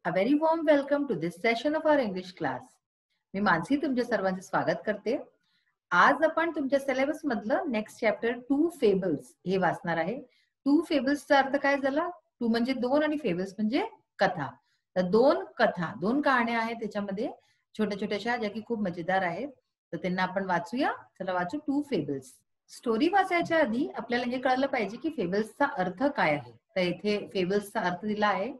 A very warm welcome to this session of our English class. मी मानसी तुमच्या सर्वांचे स्वागत करते. आज आपण तुमच्या सिलेबस मधलं नेक्स्ट चॅप्टर 2 फेबल्स हे वाचणार आहे. 2 फेबल्सचा अर्थ काय झाला? 2 म्हणजे 2 आणि फेबल्स म्हणजे कथा. तर 2 कथा, 2 कहाण्या आहेत त्याच्यामध्ये छोट्या छोट्याशा ज्या की खूप मजेदार आहेत. तर त्यांना आपण वाचूया. चला वाचू 2 फेबल्स. स्टोरी वाचायच्या आधी आपल्याला हे कळलं पाहिजे की फेबल्सचा अर्थ काय आहे. तर इथे फेबल्सचा अर्थ दिला आहे.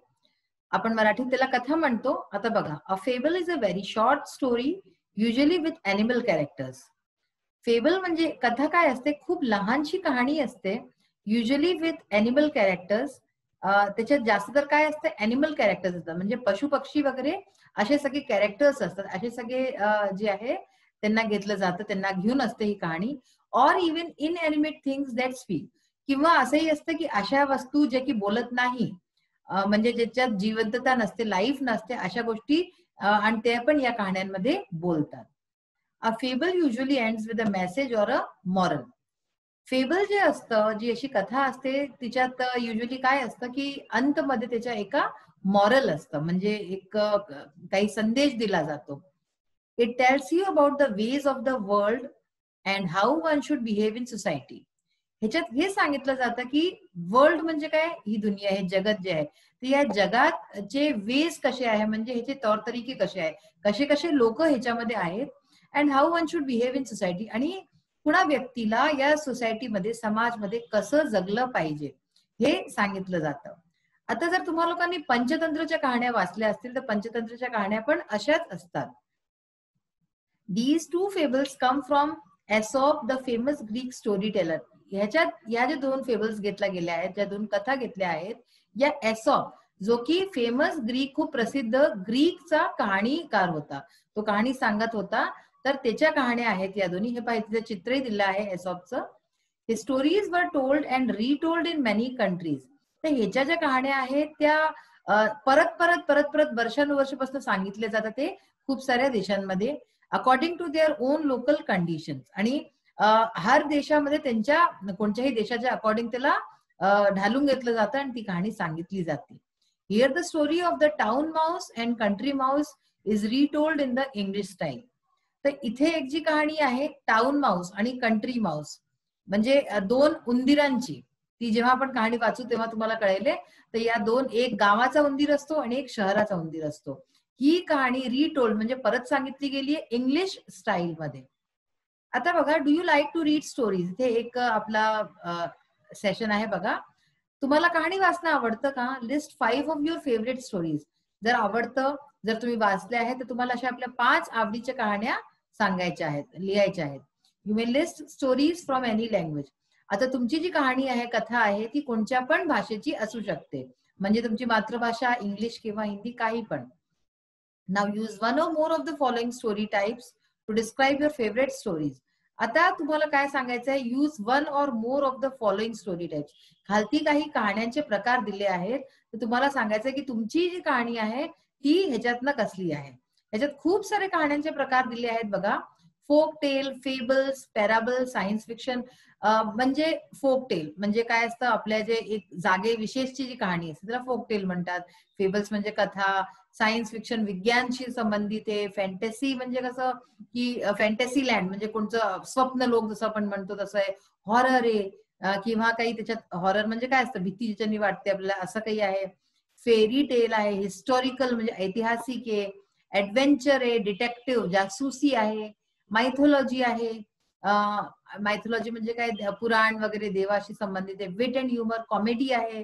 आपण मराठीत त्याला कथा म्हणतो. आता बघा, a fable is a very short story usually with animal characters. Fable म्हणजे कथा काय असते? खूप लहानशी कहाणी असते, युजली विथ एनिमल कॅरेक्टर्स. त्याच्यात जास्त तर काय असतं? एनिमल कॅरेक्टर्स असतात, म्हणजे पशु पक्षी वगैरे असे सगळे कॅरेक्टर्स असतात. असे सगळे जे आहे त्यांना घेतलं जातं, त्यांना घेऊन असते ही कहाणी. Or even inanimate things that speak, किंवा असंही असतं की अशा वस्तू ज्या की बोलत नाही, म्हणजे ज्याच्यात जिवंतता नसते, लाईफ नसते, अशा गोष्टी आणि ते पण या कहाण्यांमध्ये बोलतात. A fable usually ends with a message or a moral. Fable जे असतं, जी अशी कथा असते, तिच्यात युजली काय असतं की अंतमध्ये त्याच्या एका मॉरल असतं, म्हणजे एक काही संदेश दिला जातो. It tells you about the ways of the world and how one should behave in society. ह्याच्यात हे सांगितलं जातं की वर्ल्ड म्हणजे काय? ही दुनिया, हे जगत जे आहे, तर या जगाचे वेज कसे आहे, म्हणजे ह्याचे तौर तरीके कसे आहे, कसे कसे लोक ह्याच्यामध्ये आहेत, and how one should behave in society, आणि कुणा व्यक्तीला या सोसायटीमध्ये, समाजमध्ये कसं जगलं पाहिजे हे सांगितलं जातं. आता जर तुम्हा लोकांनी पंचतंत्रच्या कहाण्या वाचल्या असतील तर पंचतंत्रच्या कहाण्या पण अशाच असतात. These two fables come from Aesop, the famous Greek storyteller. ह्याच्यात या ज्या 2 फेबल्स घेतल्या गेल्या आहेत, ज्या 2 कथा घेतल्या आहेत, या एसॉप, जो की फेमस ग्रीक, खूप प्रसिद्ध ग्रीकचा कहाणीकार होता, तो कहाणी सांगत होता. तर त्याच्या कहाण्या आहेत या दोन्ही. हे पाहिजे चित्रही दिलं आहे एसॉपचं. हे stories were told and retold in many countries. तर ह्याच्या ज्या कहाण्या आहेत त्या परत परत परत परत वर्षानुवर्षापासून सांगितल्या जातात ते खूप साऱ्या देशांमध्ये, according to their own local conditions. आणि हर देशामध्ये त्यांच्या कोणत्याही देशाच्या अकॉर्डिंग त्याला ढालून घेतलं जातं आणि ती कहाणी सांगितली जाते. Here the story of the town Mouse and country Mouse is retold in the English style. तर इथे एक जी कहाणी आहे टाउन माऊस आणि कंट्री माऊस, म्हणजे 2 उंदीरांची, ती जेव्हा आपण कहाणी वाचू तेव्हा तुम्हाला कळेल. तर या 2, एक गावाचा उंदीर असतो आणि एक शहराचा उंदीर असतो. ही कहाणी रिटोल्ड म्हणजे परत सांगितली गेली आहे इंग्लिश स्टाईल मध्ये. आता बघा, do you like to read stories? इथे एक आपला सेशन आहे बघा. तुम्हाला कहाणी वाचणं आवडतं का? List 5 of your favourite stories. जर आवडतं, जर तुम्ही वाचले आहे तर तुम्हाला अशा आपल्या 5 आवडीच्या कहाण्या सांगायच्या आहेत, लिहायच्या आहेत. You may list stories from any language. आता तुमची जी कहाणी आहे, कथा आहे, ती कोणत्या पण भाषेची असू शकते, म्हणजे तुमची मातृभाषा इंग्लिश किंवा हिंदी, काही पण. Now use one or more of the following story types to describe your favorite stories. आता तुम्हाला काय सांगायचं आहे? यूज वन और more of the following story types. खालती काही कहाण्यांचे प्रकार दिले आहेत, तर तुम्हाला सांगायचं आहे की तुमची जी कहाणी आहे ती ह्याच्यातनं कसली आहे. ह्याच्यात खूप सारे कहाण्यांचे प्रकार दिले आहेत बघा. Folk tale, fables, parable, science fiction. म्हणजे फोक टेल म्हणजे काय असतं? आपल्या जे एक जागे विशेषची जी कहाणी असते त्याला फोक टेल म्हणतात. फेबल्स म्हणजे कथा. सायन्स फिक्शन विज्ञानशी संबंधित आहे. फॅन्टसी म्हणजे कसं की फॅन्टसी लँड म्हणजे कोणतं स्वप्न लोक जसं आपण म्हणतो तसं आहे. हॉरर आहे, किंवा काही त्याच्यात हॉरर म्हणजे काय असतं? भीती ज्याच्यानी वाटते आपल्याला, असं काही आहे. फेरी टेल आहे. हिस्टॉरिकल म्हणजे ऐतिहासिक आहे. ऍडव्हेंचर आहे. डिटेक्टिव्ह जासूसी आहे. मायथोलॉजी आहे. मायथोलॉजी म्हणजे काय? पुराण वगैरे देवाशी संबंधित आहे. विट अँड ह्युमर कॉमेडी आहे.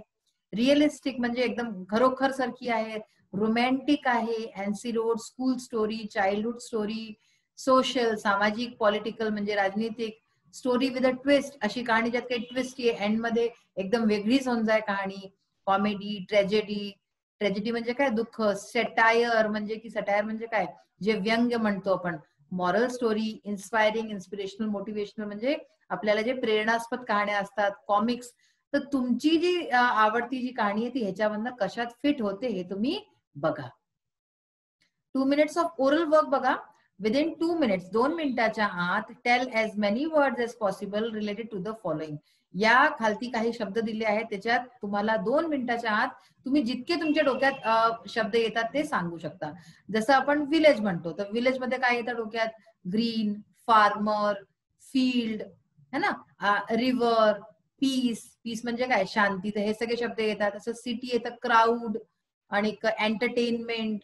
रिअलिस्टिक म्हणजे एकदम खरोखर सारखी आहे. रोमॅन्टिक आहे. अँसी road school story, childhood story. Social सामाजिक, पॉलिटिकल म्हणजे राजनीतिक. स्टोरी विथ अ ट्विस्ट, अशी कहाणी ज्यात काही ट्विस्ट आहे, एंड मध्ये एकदम वेगळीच होऊन जाय कहाणी. Comedy, tragedy. ट्रॅजेडी म्हणजे काय? दुःख. सेटायर म्हणजे की सटायर म्हणजे काय? जे व्यंग्य म्हणतो आपण. Moral story, inspiring, inspirational, motivational म्हणजे आपल्याला जे प्रेरणास्पद कहाण्या असतात. कॉमिक्स. तर तुमची जी आवडती जी कहाणी आहे ती ह्याच्यामधनं कशात फिट होते हे तुम्ही बघा. 2 minutes ऑफ ओरल वर्क बघा. विदिन 2 minutes, 2 मिनिटाच्या आत tell as many words as possible related to the following. या खालती काही शब्द दिले आहेत, त्याच्यात तुम्हाला 2 मिनिटाच्या आत तुम्ही जितके तुमच्या डोक्यात शब्द येतात ते सांगू शकता. जसं आपण विलेज म्हणतो, तर विलेज मध्ये काय येतं डोक्यात? ग्रीन, फार्मर, फील्ड, है ना, रिव्हर, पीस, पीस म्हणजे काय? शांती. तर हे सगळे शब्द येतात. असं सिटी येतं, क्राऊड, आणि एंटरटेनमेंट,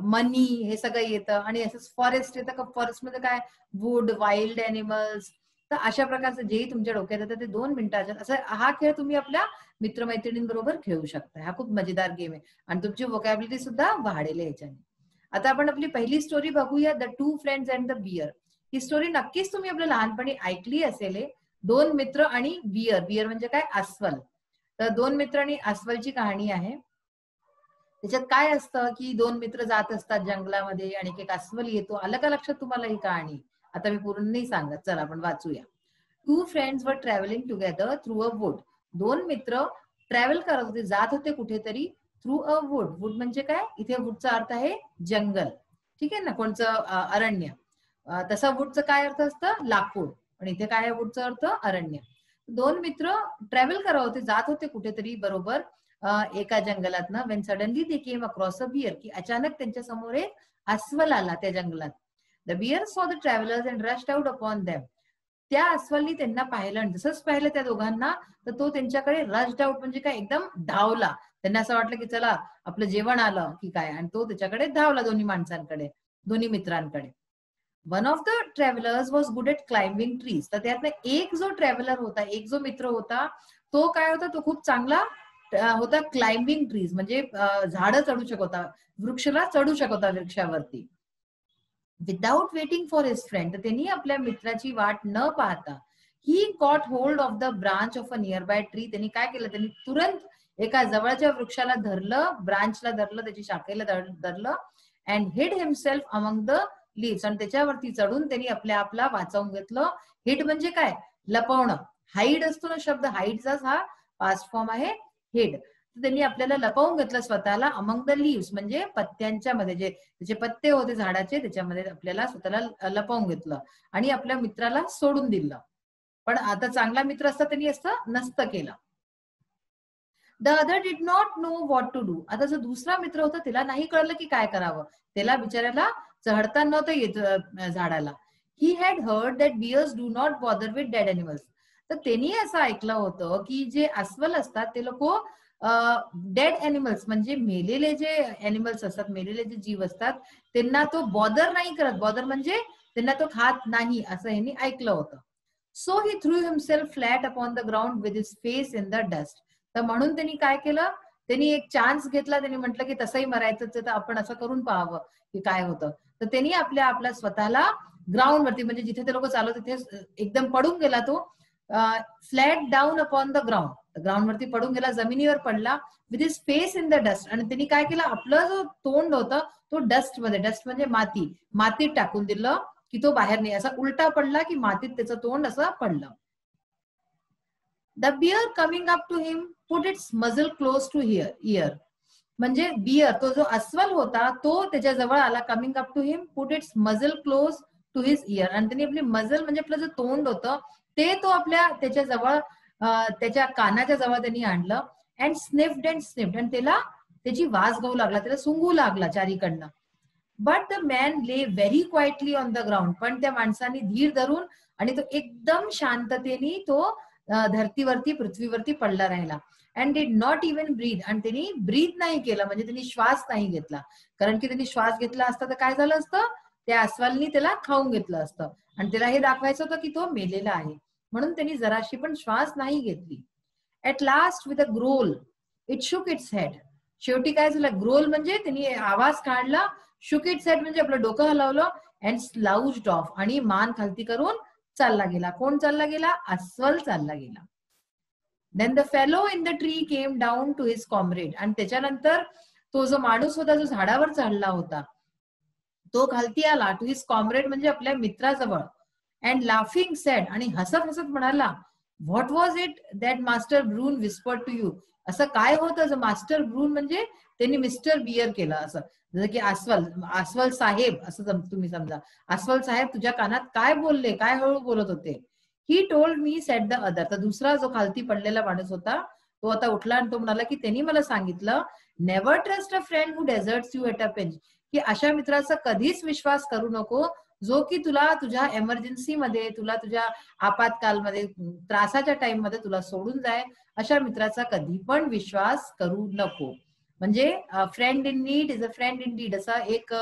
मनी, हे सगळं येतं. आणि असंच फॉरेस्ट येतं का? फॉरेस्ट मध्ये काय? Wood, wild animals. तर अशा प्रकारचं जेही तुमच्या डोक्यात येतं ते 2 मिनिटाच्या असं हा खेळ तुम्ही आपल्या मित्रमैत्रिणींबरोबर खेळू शकता. हा खूप मजेदार गेम आहे आणि तुमची व्होकॅब्युलरी सुद्धा वाढेल याच्याने. आता आपण आपली पहिली स्टोरी बघूया, the two friends and the bear. ही स्टोरी नक्कीच तुम्ही आपल्या लहानपणी ऐकली असेल. 2 मित्र आणि बियर. बियर म्हणजे काय? अस्वल. तर 2 मित्र आणि अस्वलची कहाणी आहे. त्याच्यात काय असतं की 2 मित्र जात असतात जंगलामध्ये आणि एक अस्वल येतो. आलं का लक्षात तुम्हाला ही कहाणी? आता मी पूर्ण नाही सांगत, चला आपण वाचूया. Two friends were travelling together through a wood. 2 मित्र ट्रॅव्हल करत होते, जात होते कुठेतरी, थ्रू अ वूड. वूड म्हणजे काय? इथे वूडचा अर्थ आहे जंगल. ठीक आहे ना, कोणचं? अरण्य. तसं वूडचं काय अर्थ असतं? लाकूड. पण इथे काय आहे वूडचा अर्थ? अरण्य. 2 मित्र ट्रॅव्हल करत होते, जात होते कुठेतरी, बरोबर एका जंगलातनं. When suddenly they came across a bear, की अचानक त्यांच्या समोर एक अस्वल आला त्या जंगलात. The bear saw the travellers and rushed out upon them. त्या अस्वलनी त्यांना पाहिलं आणि जसंच पाहिलं त्या दोघांना, तर तो त्यांच्याकडे रश्ड आउट म्हणजे काय? एकदम धावला. त्यांना असं वाटलं की चला आपलं जेवण आलं की काय, आणि तो त्याच्याकडे धावला, दोन्ही माणसांकडे, दोन्ही मित्रांकडे. One of the travellers was good at climbing trees. तर त्यातला एक जो ट्रॅव्हलर होता, एक जो मित्र होता, तो काय होता? तो खूप चांगला होता क्लाइम्बिंग ट्रीज, म्हणजे झाडं चढू शकत होता, वृक्षला चढू शकत होता, वृक्षावरती. Without waiting for his friend, तर त्यांनी आपल्या मित्राची वाट न पाहता, he caught hold of the branch of a nearby tree. त्यांनी काय केलं? त्यांनी तुरंत एका जवळच्या वृक्षाला धरलं, ब्रांचला धरलं, त्याची शाखेला धरलं, अँड हिड हिमसेल्फ अमंग द लीव्स. आणि त्याच्यावरती चढून त्यांनी आपला वाचवून घेतलं. हिड म्हणजे काय? लपवणं. हाईड असतो ना शब्द, हाईडचाच हा पास्ट फॉर्म आहे, हिड. त्यांनी आपल्याला लपवून घेतलं स्वतःला, अमंग द लीव्स म्हणजे पत्त्यांच्या मध्ये, जे त्याचे पत्ते होते झाडाचे, त्याच्यामध्ये आपल्याला स्वतःला लपवून घेतलं आणि आपल्या मित्राला सोडून दिलं. पण आता चांगला मित्र असता त्यांनी असं नसतं केलं. The other did not know what to do. आता जो दुसरा मित्र होता त्याला नाही कळलं की काय करावं. त्याला बिचाऱ्याला चढता नव्हतं येत झाडाला. He had heard that bears do not bother with dead animals. तर त्यांनी असं ऐकलं होतं की जे अस्वल असतात ते लोक डेड एनिमल्स म्हणजे मेलेले जे एनिमल्स असतात, मेलेले जे जीव असतात, त्यांना तो बॉदर नाही करत. बॉदर म्हणजे त्यांना तो खात नाही, असं ह्यांनी ऐकलं होतं. So he through himself flat upon the ground with his face in the dust. तर म्हणून त्यांनी काय केलं? त्यांनी एक चान्स घेतला. त्यांनी म्हटलं की तसंही मरायचं तर आपण असं करून पाहावं की काय होतं. तर त्यांनी आपल्या स्वतःला ग्राउंड वरती, म्हणजे जिथे ते लोक चालवत तिथे एकदम पडून गेला तो, flat down upon the ground. Ground वरती पडून गेला, जमिनीवर पडला, with his face in the dust. आणि त्यांनी काय केलं? आपलं जो तोंड होतं तो डस्ट मध्ये, डस्ट म्हणजे माती, मातीत टाकून दिलं की तो बाहेर नाही, असा उलटा पडला की मातीत त्याचं तोंड असं पडलं. The bear coming up to him put its muzzle close to ear. म्हणजे बियर, तो जो अस्वल होता, तो त्याच्या जवळ आला. Coming up to him put its muzzle close to his ear. आणि त्यांनी आपली मजल म्हणजे आपलं जे तोंड होतं ते तो त्याच्या जवळ, त्याच्या कानाच्या जवळ त्यांनी आणलं. अँड स्निफ्ड अँड स्निफ्ड, आणि त्याला त्याची वास घेऊ लागला, त्याला सुंगू लागला चारीकडनं. बट द मॅन ले very quietly on the ground. पण त्या माणसाने धीर धरून आणि तो एकदम शांततेने तो धरतीवरती, पृथ्वीवरती पडला राहिला. And did not even breathe. आणि त्यांनी ब्रीथ नाही केलं, म्हणजे त्यांनी श्वास नाही घेतला. कारण की त्यांनी श्वास घेतला असता तर काय झालं असतं? त्या अस्वलनी त्याला खाऊन घेतलं असतं आणि त्याला हे दाखवायचं होतं की तो मेलेला आहे. म्हणून त्यांनी जराशी पण श्वास नाही घेतली. At last with a growl it शुक इट्स हेड. शेवटी काय झालं? ग्रोल म्हणजे त्यांनी आवाज काढला, शुक इट्स हेड म्हणजे आपलं डोकं हलवलं, अँड स्लाउज्ड ऑफ, आणि मान खालती करून चालला गेला. कोण चालला गेला? अस्वल चालला गेला. Then the fellow in the tree came down to his comrade. आणि त्याच्यानंतर तो जो माणूस होता, जो झाडावर चढला होता, तो खालती आला टू हिज कॉम्रेड म्हणजे आपल्या मित्राजवळ. अँड लाफिंग सेड, आणि हसत हसत म्हणाला, what was it that master Bruin whispered to you. असं काय होतं जो मास्टर ब्रून म्हणजे त्यांनी मिस्टर बियर केलं, असं जसं की अस्वल, अस्वल साहेब असं तुम्ही समजा, अस्वल साहेब तुझ्या कानात काय बोलले, काय हळू बोलत होते. He told me set the other. तर दुसरा जो खालती पडलेला माणूस होता तो आता उठला आणि तो म्हणाला की त्यांनी मला सांगितलं, never trust a friend who desserts you at a pinch, की अशा मित्राचा कधीच विश्वास करू नको जो की तुला तुझ्या एमर्जन्सी मध्ये, तुला तुझ्या आपत्कालमध्ये, त्रासाच्या टाइम मध्ये तुला सोडून जाय. अशा मित्राचा कधी पण विश्वास करू नको. म्हणजे friend in need is a friend in deed असा एक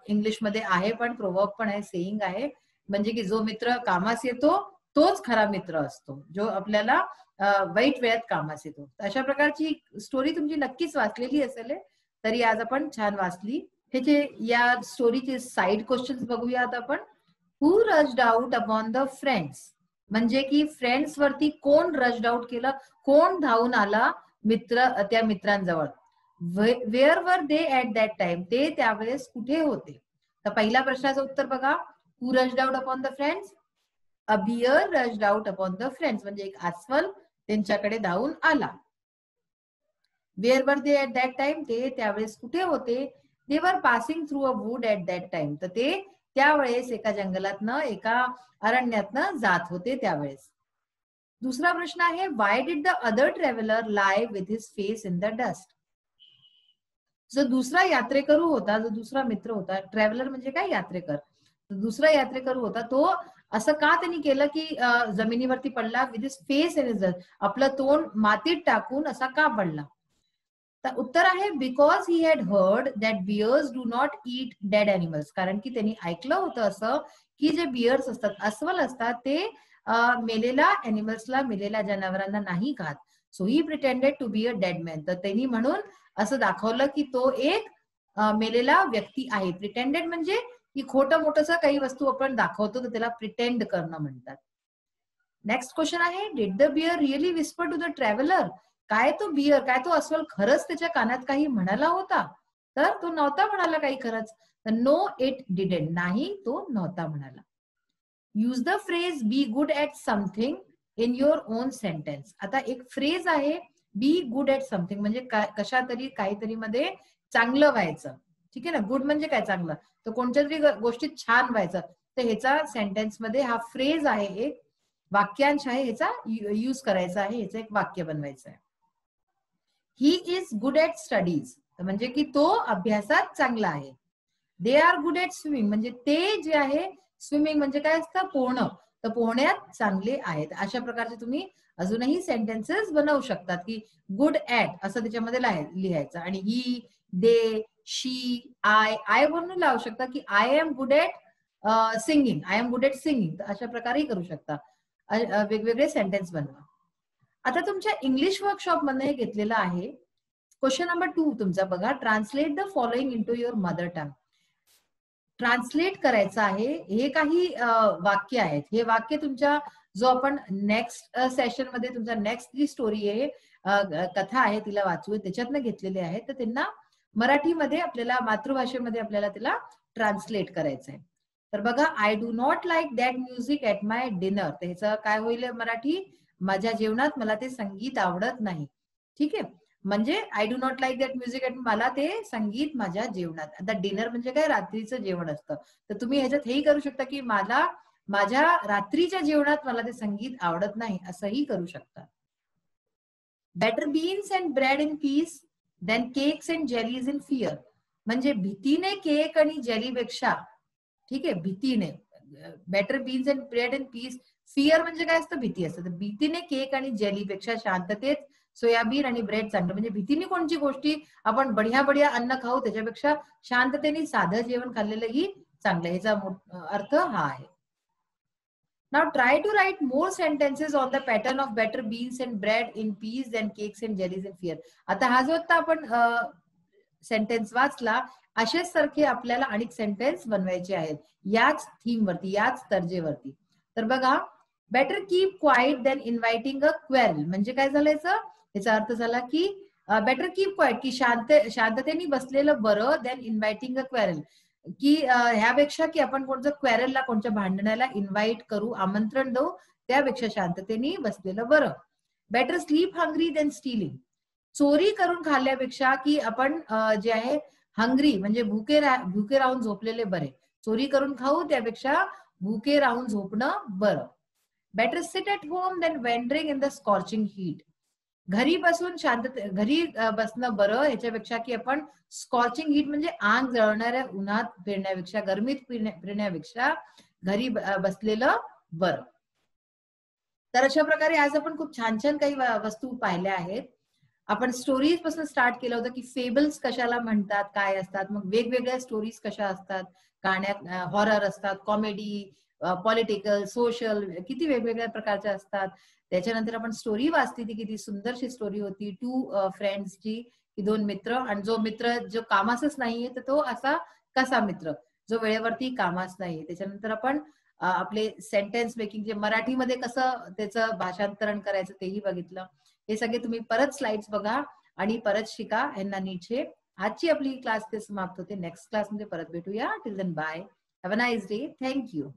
इंग्लिशमध्ये आहे, पण प्रोवर्ब पण आहे, सेइंग आहे. म्हणजे की जो मित्र कामास येतो तोच खरा मित्र असतो, जो आपल्याला वाईट वेळात कामास येतो. अशा प्रकारची स्टोरी तुमची नक्कीच वाचलेली असेल, तरी आज आपण छान वाचली. ह्याचे या स्टोरीचे साइड क्वेश्चन्स बघूयात आपण. Who rushed out upon the friends, म्हणजे की फ्रेंड्स वरती कोण रश्ड आउट केलं, कोण धावून आला मित्र, त्या मित्रांजवळ. वेअर वर दे ऍट दॅट टाइम, ते त्यावेळेस कुठे होते. तर पहिल्या प्रश्नाचं उत्तर बघा, who rushed out upon the friends, a bear rushed out upon the friends, म्हणजे एक अस्वल त्यांच्याकडे धावून आला. वेअर वर दे ऍट दॅट टाइम, ते त्यावेळेस कुठे होते. They were passing through a wood at that time, तर ते त्यावेळेस एका जंगलातनं, एका अरण्यातनं जात होते त्यावेळेस. दुसरा प्रश्न आहे, why did the other traveller lie with his face in the dust. जो दुसरा यात्रेकरू होता, जो दुसरा मित्र होता, ट्रॅव्हलर म्हणजे काय, यात्रेकर, दुसरा यात्रेकरू होता, तो असं का त्यांनी केलं की जमिनीवरती पडला, with his face in his dust, आपलं तोंड मातीत टाकून असा का पडला. तर उत्तर आहे, because he had heard that bears do not eat dead animals, कारण की त्यांनी ऐकलं होतं असं की जे बियर्स असतात, अस्वल असतात, ते मेलेल्या अॅनिमल्सला, मेलेल्या जनावरांना नाही खात. So he pretended to be a dead man, तर त्यांनी म्हणून असं दाखवलं की तो एक मेलेला व्यक्ती आहे. प्रिटेंडेड म्हणजे की खोटं मोठंस काही वस्तू आपण दाखवतो तर त्याला प्रिटेंड करणं म्हणतात. नेक्स्ट क्वेश्चन आहे, did the bear really whisper to the traveller, काय तो बियर, काय तो अस्वल खरंच त्याच्या कानात काही म्हणाला होता. तर तो नव्हता म्हणाला काही खरंच. तर नो इट डिडंट, नाही तो नव्हता म्हणाला. Use the phrase be good at something in your on sentence. आता एक फ्रेज आहे, बी गुड ऍट समथिंग, म्हणजे कशा तरी, काहीतरी मध्ये चांगलं व्हायचं. ठीक आहे ना, गुड म्हणजे काय, चांगलं, तर कोणत्या तरी गोष्टीत छान व्हायचं. तर ह्याचा सेंटेन्स मध्ये हा फ्रेज आहे, एक वाक्यांश आहे, ह्याचा यूज करायचा आहे, ह्याचं एक वाक्य बनवायचं आहे. He is good at studies, म्हणजे की तो अभ्यासात चांगला आहे. They are good at swimming, म्हणजे ते जे आहे, स्विमिंग म्हणजे काय असतं, पोहणं, तर पोहण्यात चांगले आहेत. अशा प्रकारचे तुम्ही अजूनही सेंटेन्सेस बनवू शकतात की गुड ऍट असं त्याच्यामध्ये लिहायचं. आणि ही, दे, शी, आय म्हणून लावू शकता की I am good at singing, I am good at singing, तर अशा प्रकारेही करू शकता. वेगवेगळे सेंटेन्स बनवा. आता तुमच्या इंग्लिश वर्कशॉप मध्ये हे घेतलेलं आहे. क्वेश्चन नंबर 2 तुमचा बघा, translate the following into your mother tongue. Translate करायचं आहे. हे काही वाक्य आहेत, हे वाक्य तुमच्या जो आपण नेक्स्ट सेशन मध्ये, तुमचा नेक्स्ट जी स्टोरी आहे, कथा आहे, तिला वाचू, त्याच्यातनं घेतलेले आहेत. तर त्यांना मराठीमध्ये, आपल्याला मातृभाषेमध्ये आपल्याला तिला ट्रान्सलेट करायचं आहे. तर बघा, I do not like that music at my dinner, त्याचं काय होईल मराठी, माझ्या जेवणात मला ते संगीत आवडत नाही. ठीक आहे, म्हणजे I do not like that music, मला ते संगीत माझ्या जेवणात. आता डिनर म्हणजे काय, रात्रीचं जेवण असतं. तर तुम्ही ह्याच्यात हेही करू शकता की मला माझ्या रात्रीच्या जेवणात मला ते संगीत आवडत नाही, असंही करू शकता. Better beans and bread in peace than cakes and jellies in fear, म्हणजे भीतीने केक आणि जेलीपेक्षा, ठीक आहे, भीतीने, better beans and bread in peace, fear म्हणजे काय असतं, भीती असतं. तर भीतीने केक आणि जेलीपेक्षा शांततेत सोयाबीन आणि ब्रेड चांगलं, म्हणजे भीतीने कोणची गोष्टी आपण बढिया बढिया अन्न खाऊ त्याच्यापेक्षा शांततेने साधं जेवण खाल्लेलंही चांगलं, याचा अर्थ हा आहे. Now try to write more sentences on the pattern of better beans and bread in peace and cakes and jellies in fear. आता हा जो आता आपण सेंटेन्स वाचला, असेच सारखे आपल्याला अनेक सेंटेन्स बनवायचे आहेत याच थीम वरती, याच तर्जेवरती. तर बघा, better keep quiet than inviting a quarrel, म्हणजे काय झालं याचा अर्थ झाला की बेटर कीप क्वाइट, की शांततेने बसलेलं बरं, देन इन्व्हायटिंग अ क्वेरल, की ह्यापेक्षा की आपण कोणत्या क्वेरलला, कोणत्या भांडणाला इन्व्हाइट करू, आमंत्रण देऊ, त्यापेक्षा शांततेने बसलेलं बरं. Better sleep hungry than stealing, चोरी करून खाल्ल्यापेक्षा की आपण जे आहे हंग्री म्हणजे भुके राहून झोपलेले बरे, चोरी करून खाऊ त्यापेक्षा भुके राहून झोपणं बरं. Better sit at home than wandering in the scorching heat. घरी बसून घरी बसणं बरं ह्याच्यापेक्षा की आपण स्कॉचिंग हीट म्हणजे आग जळणाऱ्या उन्हात फिरण्यापेक्षा, गरमीत फिरण्यापेक्षा घरी बसलेलं बरं. तर अशा प्रकारे आज आपण खूप छान छान काही वस्तू पाहिल्या आहेत. आपण स्टोरीज पासून स्टार्ट केलं होतं की फेबल्स कशाला म्हणतात, काय असतात, मग वेगवेगळ्या स्टोरीज कशा असतात, गाण्यात हॉरर असतात, कॉमेडी, पॉलिटिकल, सोशल, किती वेगवेगळ्या प्रकारच्या असतात. त्याच्यानंतर आपण स्टोरी वाचली, ती किती सुंदरशी स्टोरी होती, टू फ्रेंड्सची, की दोन मित्र, आणि जो मित्र जो कामाचाच नाहीये तर तो असा कसा मित्र जो वेळेवरती कामाच नाहीये. त्याच्यानंतर आपण आपले सेंटेन्स मेकिंग जे मराठीमध्ये कसं त्याचं भाषांतरण करायचं तेही बघितलं. हे सगळे तुम्ही परत स्लाइड्स बघा आणि परत शिका, यांना नीटचे. आजची आपली क्लास ते समाप्त होते. नेक्स्ट क्लासमध्ये परत भेटूया. Till then bye. Have a nice day. Thank you.